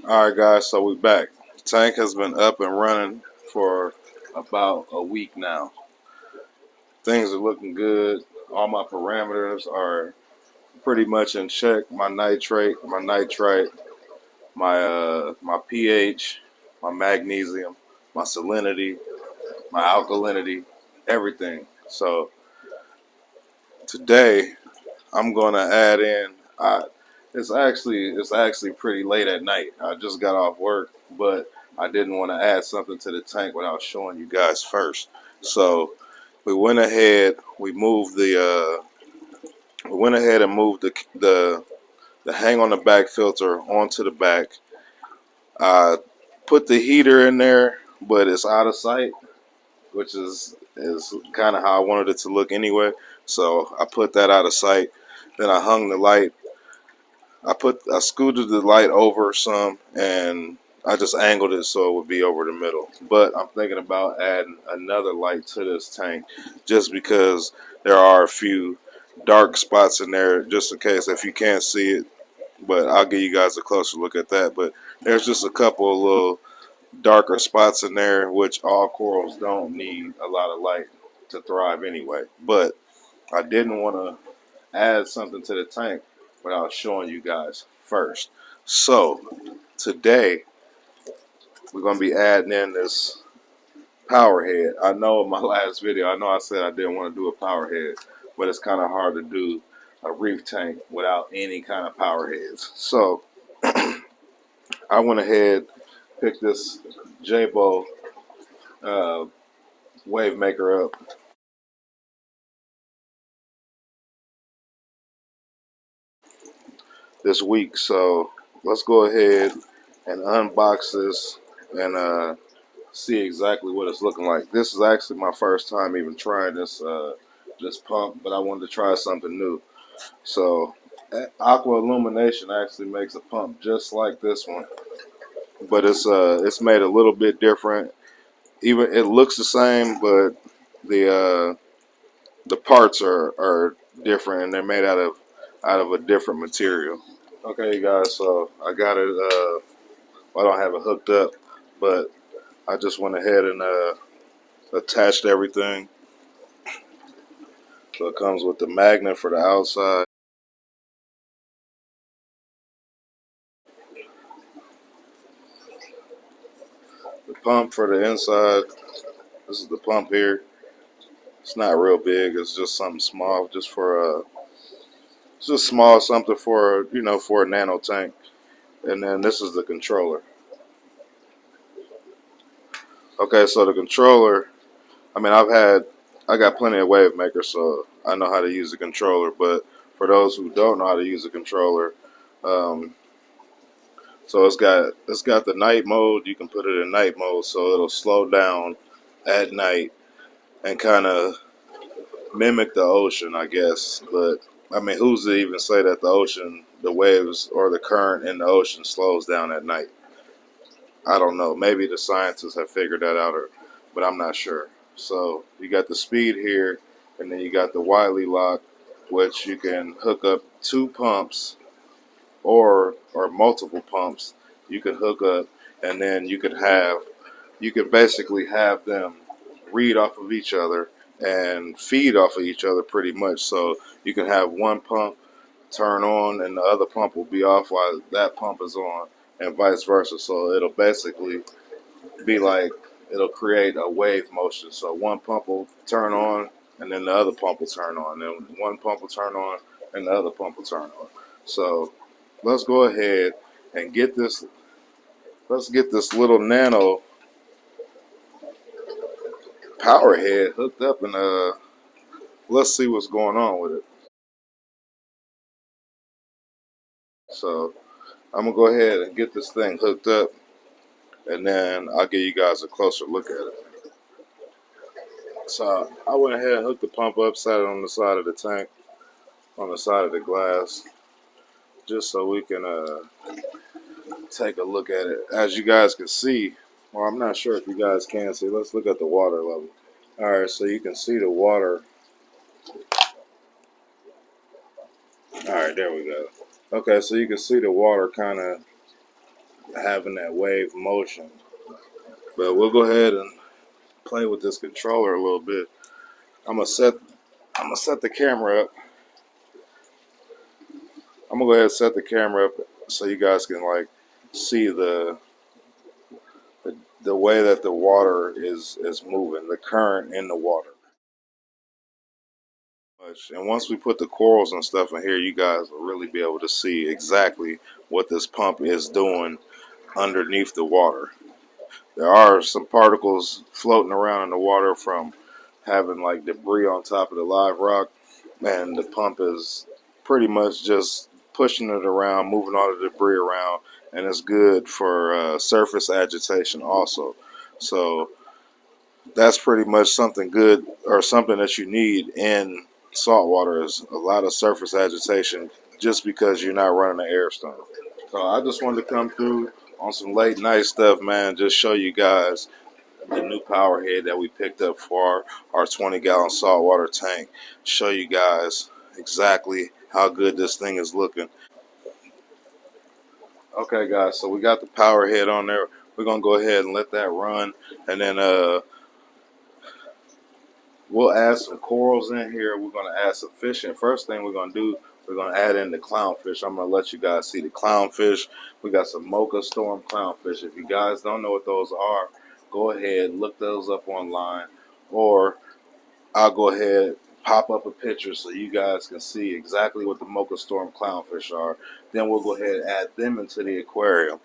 Alright guys, so we're back. The tank has been up and running for about a week now. Things are looking good. All my parameters are pretty much in check. My nitrate, my pH, my magnesium, my salinity, my alkalinity, everything. So today I'm gonna add in. It's actually pretty late at night. I just got off work, but I didn't want to add something to the tank without showing you guys first. So we went ahead. We went ahead and moved the hang on the back filter onto the back. I put the heater in there, but it's out of sight, which is kind of how I wanted it to look anyway. So I put that out of sight. Then I hung the light. I scooted the light over some, and I just angled it so it would be over the middle. But I'm thinking about adding another light to this tank, just because there are a few dark spots in there, just in case if you can't see it. But I'll give you guys a closer look at that. But there's just a couple of little darker spots in there, which all corals don't need a lot of light to thrive anyway. But I didn't want to add something to the tank without showing you guys first. So today we're going to be adding in this power head. I know in my last video, I know I said I didn't want to do a power head, but it's kind of hard to do a reef tank without any kind of power heads. So I went ahead, picked this Jebao wave maker up. This week, so let's go ahead and unbox this and see exactly what it's looking like. This is actually my first time even trying this pump, but I wanted to try something new. So Aqua Illumination actually makes a pump just like this one, but it's made a little bit different. Even it looks the same, but the parts are different, and they're made out of a different material. Okay, guys, so I got it. I don't have it hooked up, but I just went ahead and attached everything. So it comes with the magnet for the outside, the pump for the inside. This is the pump here. It's not real big. It's just something small, just for it's just small something for for a nano tank. And then this is the controller. Okay, so the controller. I mean, I got plenty of wave makers, so I know how to use the controller. But for those who don't know how to use a controller, um, so it's got the night mode. You can put it in night mode, so it'll slow down at night and kind of mimic the ocean, I guess. But I mean, who's to even say that the ocean, the waves or the current in the ocean slows down at night? I don't know. Maybe the scientists have figured that out, but I'm not sure. So you got the speed here, and then you got the Wiley lock, which you can hook up two pumps or multiple pumps. You could hook up, and then you could basically have them read off of each other and feed off of each other pretty much. So you can have one pump turn on and the other pump will be off while that pump is on, and vice versa. So it'll basically be like, it'll create a wave motion. So one pump will turn on and then the other pump will turn on. Then one pump will turn on and the other pump will turn on. So let's go ahead and get this. Let's get this little nano power head hooked up let's see what's going on with it. So I'm gonna go ahead and get this thing hooked up, and then I'll give you guys a closer look at it. So I went ahead and hooked the pump up, sat it on the side of the tank, on the side of the glass, just so we can take a look at it. As you guys can see, well, I'm not sure if you guys can see. Let's look at the water level. All right, so you can see the water. All right, there we go. Okay, so you can see the water kind of having that wave motion. But we'll go ahead and play with this controller a little bit. I'm gonna set the camera up. I'm gonna go ahead and set the camera up so you guys can like see the way that the water is moving, the current in the water. And once we put the corals and stuff in here, you guys will really be able to see exactly what this pump is doing underneath the water. There are some particles floating around in the water from having like debris on top of the live rock, and the pump is pretty much just pushing it around, moving all the debris around, and it's good for surface agitation also. So that's pretty much something good, or something that you need in saltwater, is a lot of surface agitation, just because you're not running an air stone. So I just wanted to come through on some late night stuff, man. Just show you guys the new power head that we picked up for our 20-gallon saltwater tank. Show you guys exactly how good this thing is looking. Okay, guys, so we got the power head on there. We're gonna go ahead and let that run, and then we'll add some corals in here. We're gonna add some fish in. First thing we're gonna do, we're gonna add in the clownfish. I'm gonna let you guys see the clownfish. We got some mocha storm clownfish. If you guys don't know what those are, go ahead, look those up online, or I'll go ahead, pop up a picture so you guys can see exactly what the mocha storm clownfish are. Then we'll go ahead and add them into the aquarium.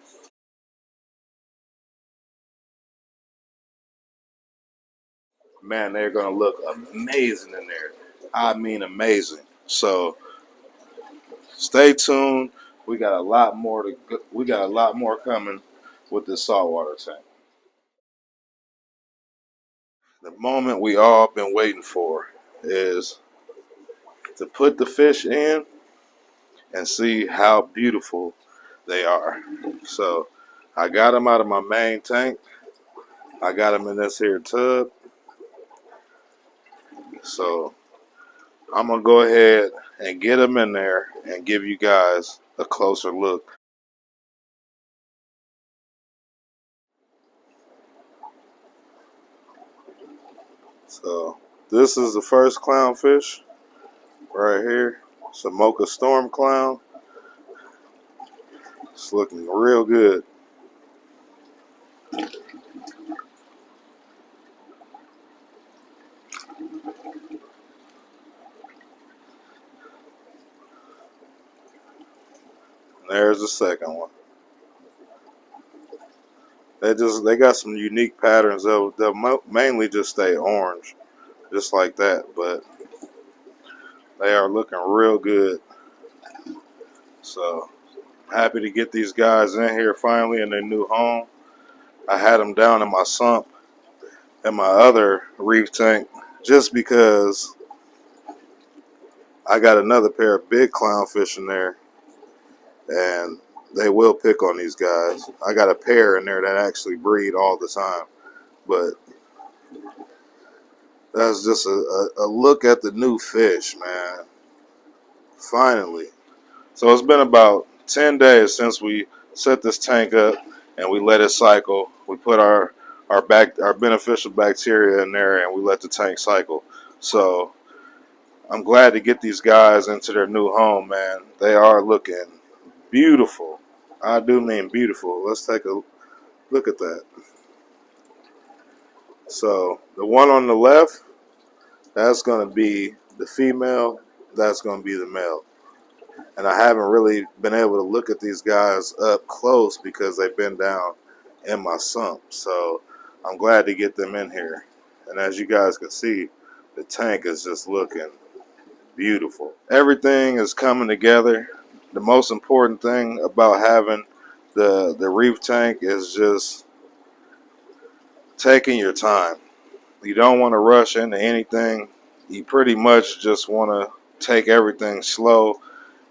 Man, they're gonna look amazing in there. I mean amazing. So stay tuned. We got a lot more to go. We got a lot more coming with this saltwater tank. The moment we all been waiting for is to put the fish in and see how beautiful they are. So I got them out of my main tank. I got them in this here tub. So I'm gonna go ahead and get them in there and give you guys a closer look. So this is the first clownfish right here. It's a mocha storm clown. It's looking real good. There's the second one. They got some unique patterns. They'll mainly just stay orange, just like that. But they are looking real good. So happy to get these guys in here finally in their new home. I had them down in my sump in my other reef tank just because I got another pair of big clownfish in there, and they will pick on these guys. I got a pair in there that actually breed all the time, but that's just a look at the new fish, man. Finally. So it's been about 10 days since we set this tank up and we let it cycle. We put our beneficial bacteria in there and we let the tank cycle. So I'm glad to get these guys into their new home, man. They are looking beautiful. I do mean beautiful. Let's take a look at that. So the one on the left, that's going to be the female. That's going to be the male. And I haven't really been able to look at these guys up close because they've been down in my sump. So I'm glad to get them in here. And as you guys can see, the tank is just looking beautiful. Everything is coming together. The most important thing about having the reef tank is just taking your time. You don't want to rush into anything. You pretty much just want to take everything slow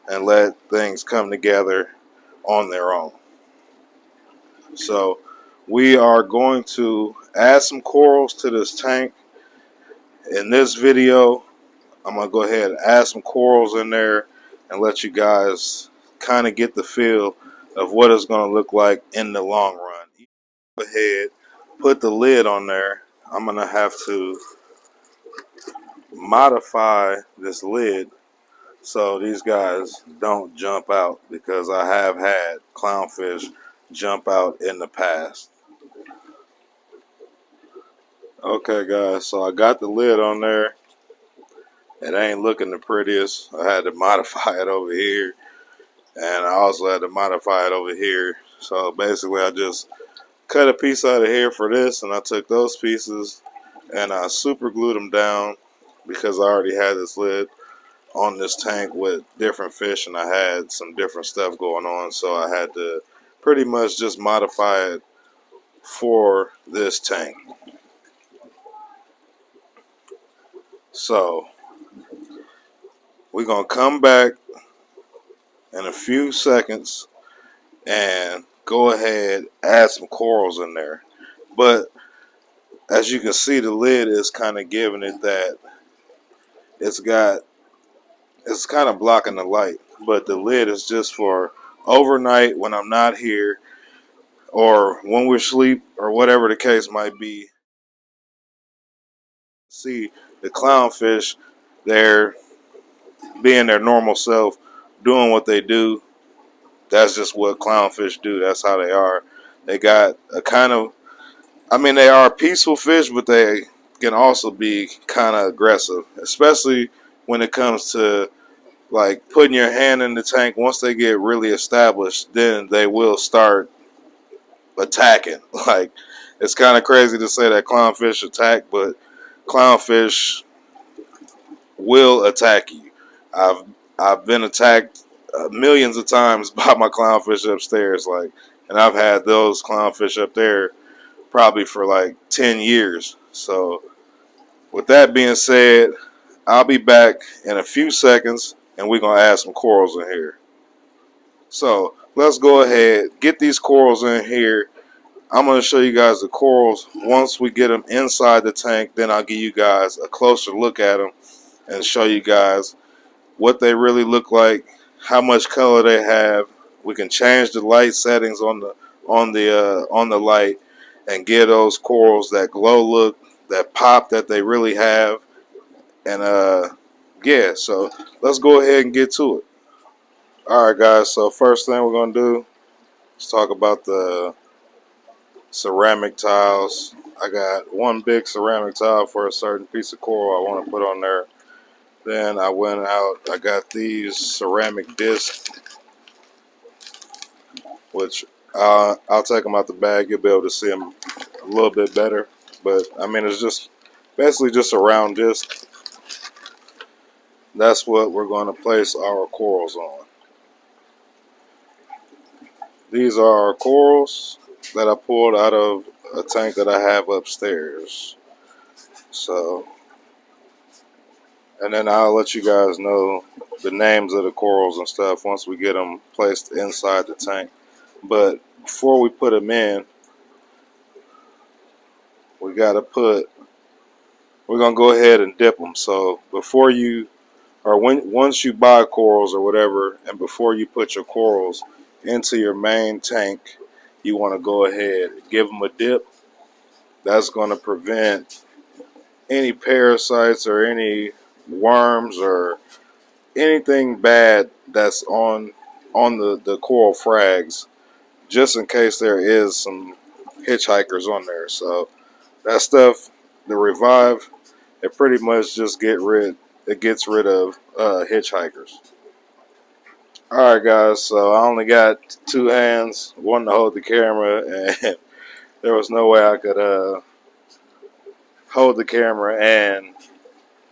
and let things come together on their own. So we are going to add some corals to this tank. In this video, I'm going to go ahead and add some corals in there and let you guys kind of get the feel of what it's going to look like in the long run. Go ahead, put the lid on there. I'm going to have to modify this lid so these guys don't jump out, because I have had clownfish jump out in the past. Okay guys, so I got the lid on there. It ain't looking the prettiest. I had to modify it over here, and I also had to modify it over here. So basically I just cut a piece out of here for this, and I took those pieces and I super glued them down because I already had this lid on this tank with different fish, and I had some different stuff going on, so I had to pretty much just modify it for this tank. So we're gonna come back in a few seconds and go ahead, add some corals in there. But as you can see, the lid is kind of giving it that it's kind of blocking the light, but the lid is just for overnight when I'm not here, or when we're asleep, or whatever the case might be. See the clownfish, they're being their normal self, doing what they do. That's just what clownfish do. That's how they are. They got a kind of, I mean, they are peaceful fish, but they can also be kind of aggressive, especially when it comes to like putting your hand in the tank. Once they get really established, then they will start attacking. Like, it's kind of crazy to say that clownfish attack, but clownfish will attack you. I've I've been attacked millions of times by my clownfish upstairs, like, and I've had those clownfish up there probably for like 10 years. So with that being said, I'll be back in a few seconds, and we're gonna add some corals in here. So let's go ahead, get these corals in here. I'm going to show you guys the corals once we get them inside the tank. Then I'll give you guys a closer look at them and show you guys what they really look like, how much color they have. We can change the light settings on the light and get those corals that glow look, that pop that they really have. And yeah, so let's go ahead and get to it. All right, guys. So first thing we're gonna do is talk about the ceramic tiles. I got one big ceramic tile for a certain piece of coral I want to put on there. Then I went out, I got these ceramic discs, which I'll take them out the bag. You'll be able to see them a little bit better. But I mean, it's just basically just a round disc. That's what we're going to place our corals on. These are our corals that I pulled out of a tank that I have upstairs. So, and then I'll let you guys know the names of the corals and stuff once we get them placed inside the tank. But before we put them in, we got to we're going to go ahead and dip them. So before you, or once you buy corals or whatever, and before you put your corals into your main tank, you want to go ahead and give them a dip. That's going to prevent any parasites or any worms or anything bad that's on the coral frags, just in case there is some hitchhikers on there. So that stuff, the revive, it pretty much just gets rid of hitchhikers. Alright guys, so I only got two hands, one to hold the camera, and there was no way I could hold the camera and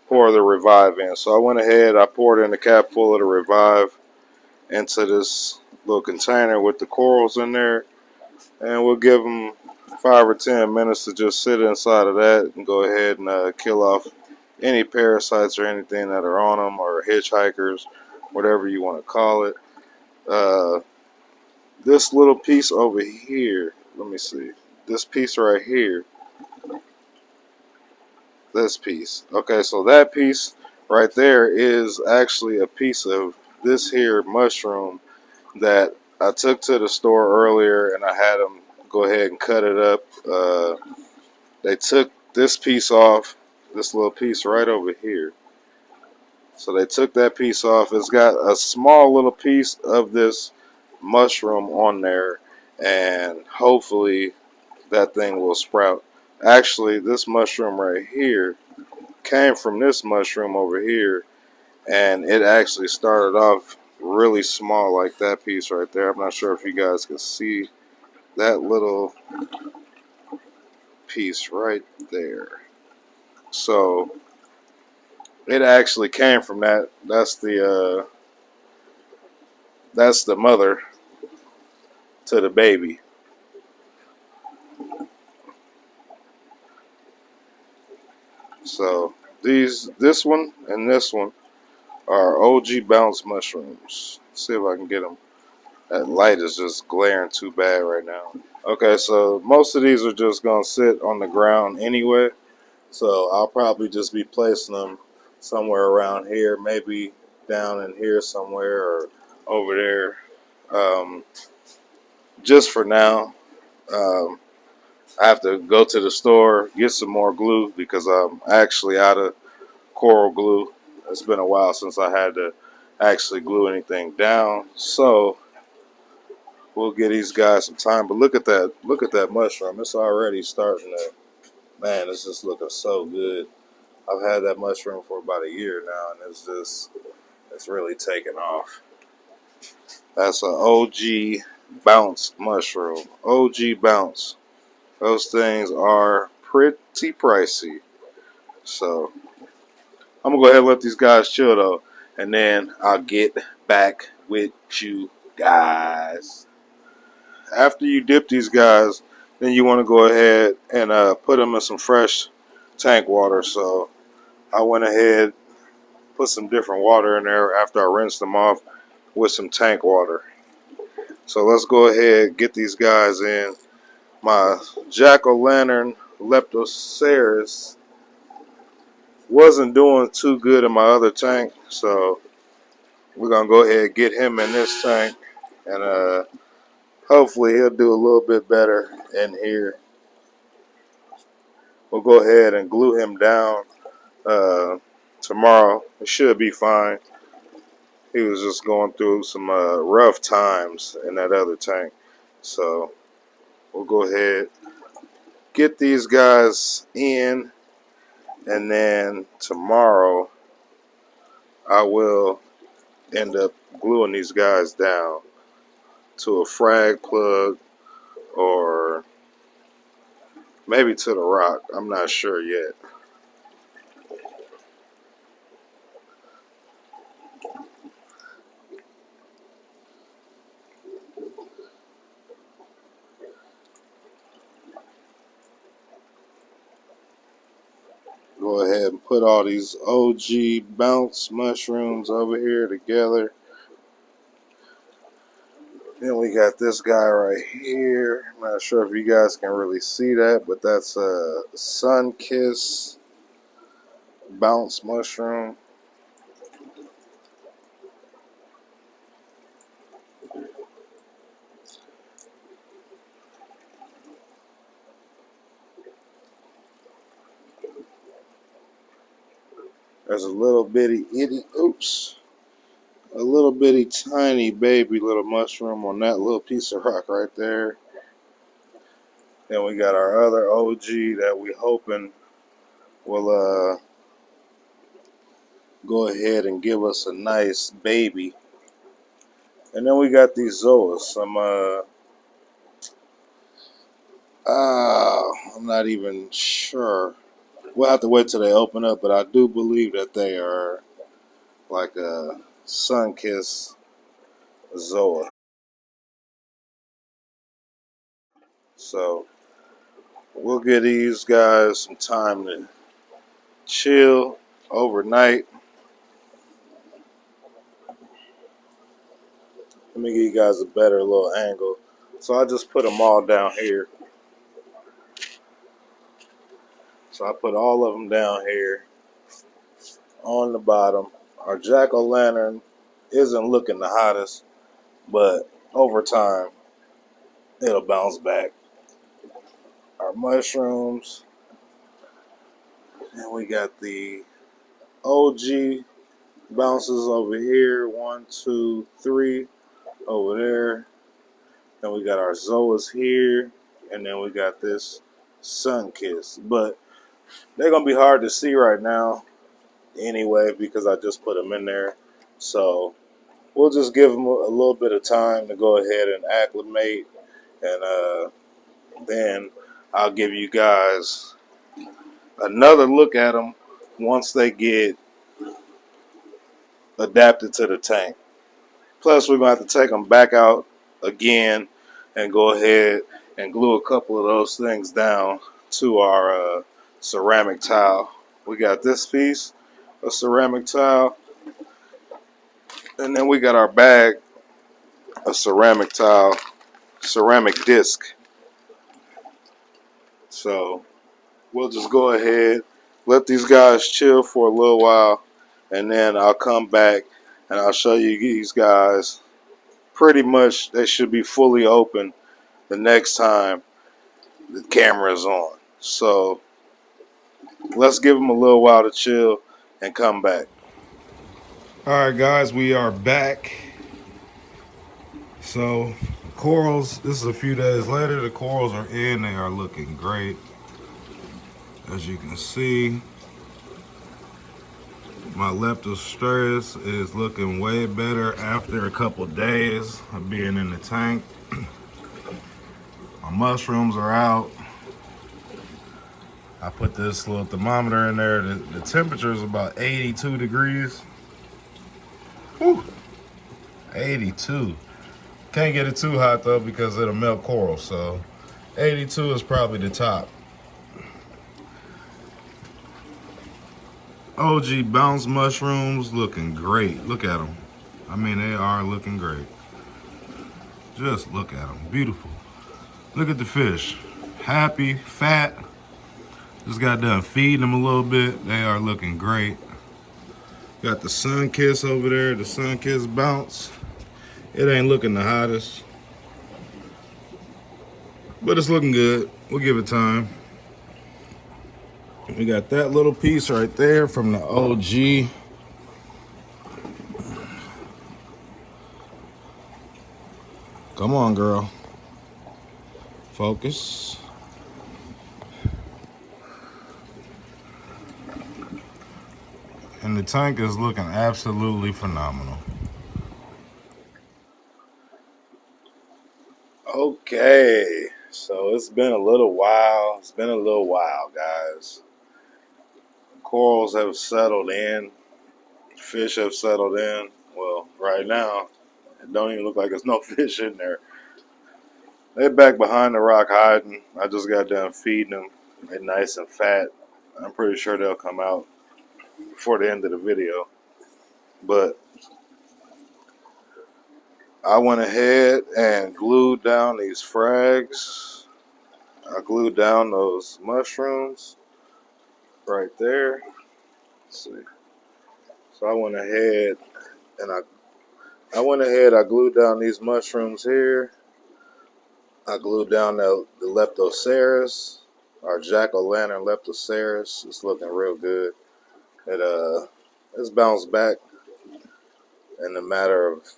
pour the Revive in. So I went ahead, I poured in a cap full of the Revive into this little container with the corals in there, and we'll give them 5 or 10 minutes to just sit inside of that and go ahead and kill off any parasites or anything that are on them, or hitchhikers, whatever you want to call it. This little piece over here, let me see, this piece right here, this piece. Okay, so that piece right there is actually a piece of this here mushroom that I took to the store earlier, and I had them go ahead and cut it up. They took this piece off, this little piece right over here. So they took that piece off. It's got a small little piece of this mushroom on there, and hopefully that thing will sprout. Actually, this mushroom right here came from this mushroom over here, and it actually started off really small, like that piece right there. I'm not sure if you guys can see that little piece right there. So it actually came from that. That's the mother to the baby. So this one and this one are OG bounce mushrooms. Let's see if I can get them. That light is just glaring too bad right now. Okay, so most of these are just gonna sit on the ground anyway. So I'll probably just be placing them somewhere around here, maybe down in here somewhere or over there. Um, just for now. Um, I have to go to the store, get some more glue because I'm actually out of coral glue. It's been a while since I had to actually glue anything down. So we'll give these guys some time. But look at that. Look at that mushroom. It's already starting to, man, it's just looking so good. I've had that mushroom for about a year now, and it's really taken off. That's an OG bounce mushroom. OG bounce. Those things are pretty pricey. So I'm gonna go ahead and let these guys chill though, and then I'll get back with you guys. After you dip these guys, then you want to go ahead and put them in some fresh tank water. So I went ahead, put some different water in there after I rinsed them off with some tank water. So let's go ahead, get these guys in. My jack-o'-lantern Leptoceras wasn't doing too good in my other tank, so we're gonna go ahead and get him in this tank, and hopefully he'll do a little bit better in here. We'll go ahead and glue him down tomorrow. It should be fine. He was just going through some rough times in that other tank, so we'll go ahead, get these guys in, and then tomorrow I will end up gluing these guys down to a frag plug or maybe to the rock. I'm not sure yet. Go ahead and put all these OG bounce mushrooms over here together. Then we got this guy right here. I'm not sure if you guys can really see that, but that's a sun kiss bounce mushroom. There's a little bitty a little bitty tiny baby little mushroom on that little piece of rock right there. Then we got our other OG that we hoping will go ahead and give us a nice baby. And then we got these zoas. I'm not even sure we'll have to wait till they open up, but I do believe that they are like a sun-kissed zoa. So we'll give these guys some time to chill overnight. Let me give you guys a better little angle. So I just put them all down here. So I put all of them down here on the bottom. Our jack-o'-lantern isn't looking the hottest, but over time it'll bounce back. Our mushrooms, and we got the OG bounces over here. 1, 2, 3 over there. Then we got our zoas here, and then we got this sun kiss. But they're gonna be hard to see right now anyway because I just put them in there. So we'll just give them a little bit of time to go ahead and acclimate, and then I'll give you guys another look at them once they get adapted to the tank. Plus, we're going to have to take them back out again and go ahead and glue a couple of those things down to our ceramic tile. We got this piece of ceramic tile, and then we got our bag of ceramic tile, ceramic disc. So we'll just go ahead, let these guys chill for a little while, and then I'll come back and I'll show you these guys. Pretty much they should be fully open the next time the camera is on. So let's give them a little while to chill and come back. All right, guys, we are back. So corals, this is a few days later. The corals are in. They are looking great. As you can see, my leptosteris is looking way better after a couple days of being in the tank. My mushrooms are out. I put this little thermometer in there. The temperature is about 82 degrees. Whew. 82. Can't get it too hot though because it'll melt coral. So 82 is probably the top. OG bounce mushrooms looking great. Look at them. I mean, they are looking great. Just look at them. Beautiful. Look at the fish. Happy, fat. Just got done feeding them a little bit. They are looking great. Got the sun kiss over there. The sun kiss bounce. It ain't looking the hottest, but it's looking good. We'll give it time. We got that little piece right there from the OG. Come on, girl. Focus. And the tank is looking absolutely phenomenal. Okay, so it's been a little while. It's been a little while, guys. Corals have settled in. Fish have settled in. Well, right now, it don't even look like there's no fish in there. They're back behind the rock hiding. I just got done feeding them. They're nice and fat. I'm pretty sure they'll come out before the end of the video. But I went ahead and glued down these frags. I glued down those mushrooms right there. Let's see. So I went ahead and I glued down these mushrooms here. I glued down the Leptoceras, our jack-o'-lantern Leptoceras. It's looking real good. It's bounced back in a matter of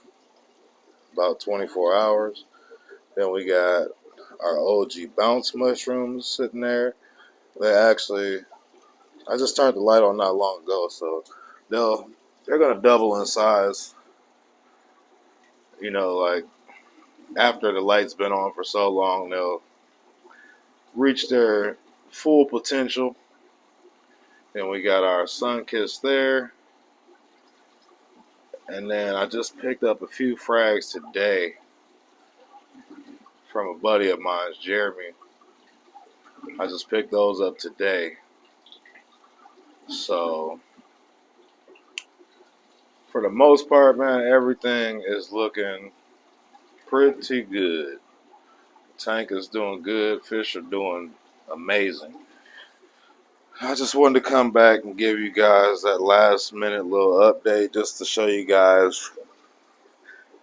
about 24 hours. Then we got our OG bounce mushrooms sitting there. I just turned the light on not long ago, so they're gonna double in size. You know, like after the light's been on for so long, they'll reach their full potential. Then we got our sun kissed there. And then I just picked up a few frags today from a buddy of mine, Jeremy. I just picked those up today. So for the most part, man, everything is looking pretty good. The tank is doing good. Fish are doing amazing. I just wanted to come back and give you guys that last minute little update just to show you guys,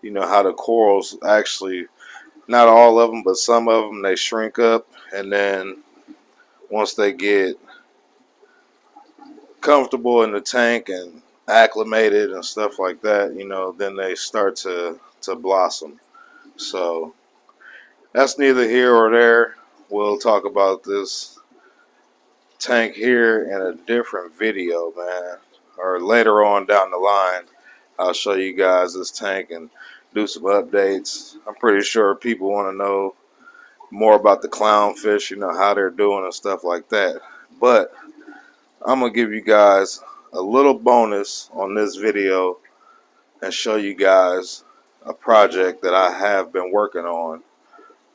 you know, how the corals actually, not all of them, but some of them, they shrink up. And then once they get comfortable in the tank and acclimated and stuff like that, you know, then they start to blossom. So that's neither here or there. We'll talk about this tank here in a different video, man, or later on down the line. I'll show you guys this tank and do some updates. I'm pretty sure people want to know more about the clownfish, you know, how they're doing and stuff like that. But I'm going to give you guys a little bonus on this video and show you guys a project that I have been working on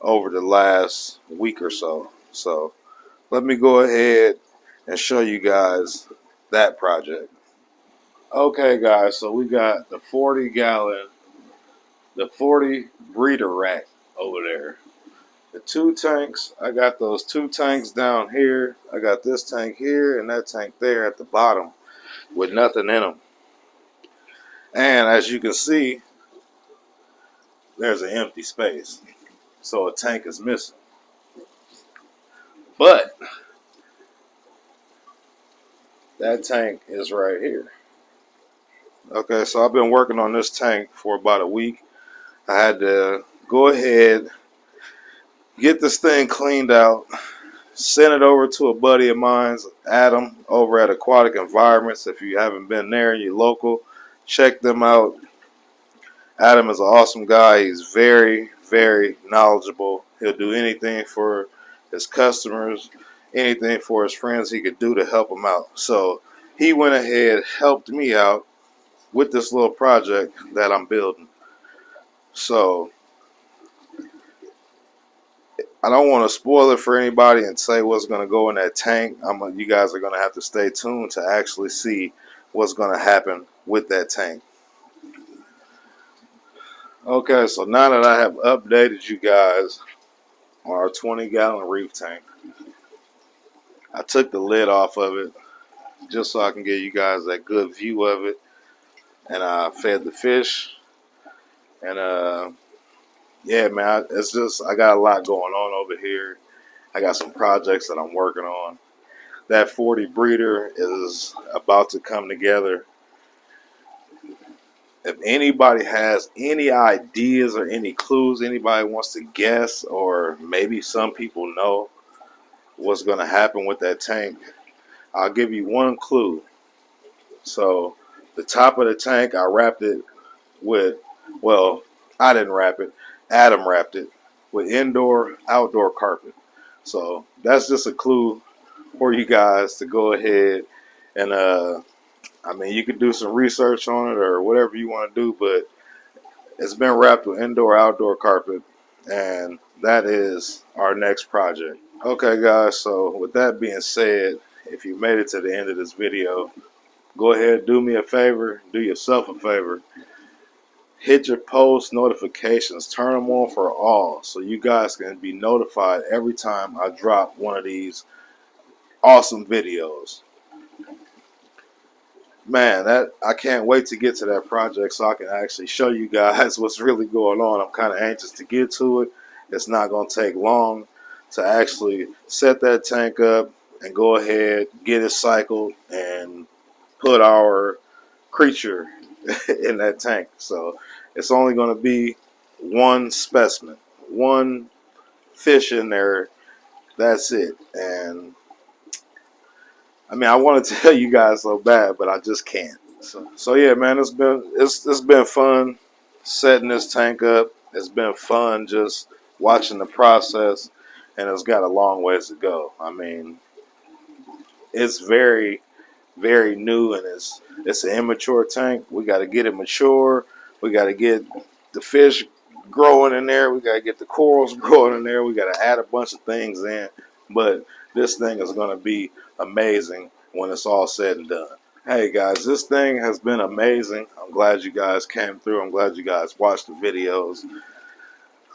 over the last week or so. So let me go ahead and show you guys that project. Okay, guys, so we got the 40-gallon, the 40 breeder rack over there. The two tanks, I got those two tanks down here. I got this tank here and that tank there at the bottom with nothing in them. And as you can see, there's an empty space. So a tank is missing. But that tank is right here. Okay, so I've been working on this tank for about a week. I had to go ahead, get this thing cleaned out, send it over to a buddy of mine, Adam, over at Aquatic Environments. If you haven't been there and you're local, check them out. Adam is an awesome guy. He's very, very knowledgeable. He'll do anything for his customers, anything for his friends he could do to help them out. So he went ahead, helped me out with this little project that I'm building. So I don't want to spoil it for anybody and say what's going to go in that tank. You guys are going to have to stay tuned to actually see what's going to happen with that tank. Okay, so now that I have updated you guys on our 20-gallon reef tank, I took the lid off of it just so I can give you guys that good view of it. And I fed the fish. And yeah, man, it's just, I got a lot going on over here. I got some projects that I'm working on. That 40 breeder is about to come together. If anybody has any ideas or any clues, anybody wants to guess, or maybe some people know what's going to happen with that tank, I'll give you one clue. So the top of the tank, I wrapped it with, well, I didn't wrap it. Adam wrapped it with outdoor carpet. So that's just a clue for you guys to go ahead and I mean, you could do some research on it or whatever you want to do, but it's been wrapped with outdoor carpet, and that is our next project. Okay, guys, so with that being said, if you made it to the end of this video, go ahead, do me a favor, do yourself a favor. Hit your post notifications, turn them on for all, so you guys can be notified every time I drop one of these awesome videos. Man, I can't wait to get to that project so I can actually show you guys what's really going on. I'm kind of anxious to get to it. It's not going to take long to actually set that tank up and go ahead, get it cycled, and put our creature in that tank. So it's only going to be one specimen, one fish in there. That's it. And I mean, I want to tell you guys so bad, but I just can't. So yeah, man, it's been fun setting this tank up. It's been fun just watching the process, and it's got a long ways to go. I mean, it's very very new and it's an immature tank. We got to get it mature. We got to get the fish growing in there. We got to get the corals growing in there. We got to add a bunch of things in. But this thing is going to be amazing when it's all said and done. Hey guys, this thing has been amazing. I'm glad you guys came through. I'm glad you guys watched the videos.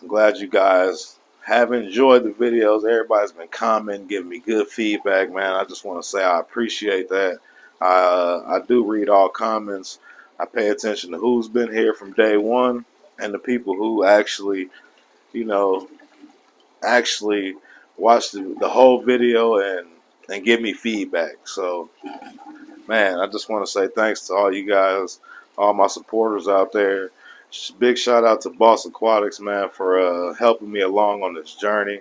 I'm glad you guys have enjoyed the videos. Everybody's been commenting, giving me good feedback, man. I just want to say I appreciate that. I do read all comments. I pay attention to who's been here from day one and the people who actually, you know, actually watch the whole video and give me feedback. So, man, I just want to say thanks to all you guys, all my supporters out there. Big shout out to Boss Aquatics, man, for helping me along on this journey.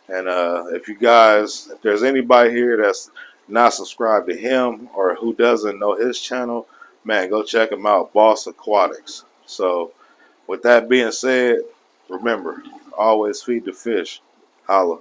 And if there's anybody here that's not subscribed to him or who doesn't know his channel, man, go check him out, Boss Aquatics. So, with that being said, remember, always feed the fish. Holla.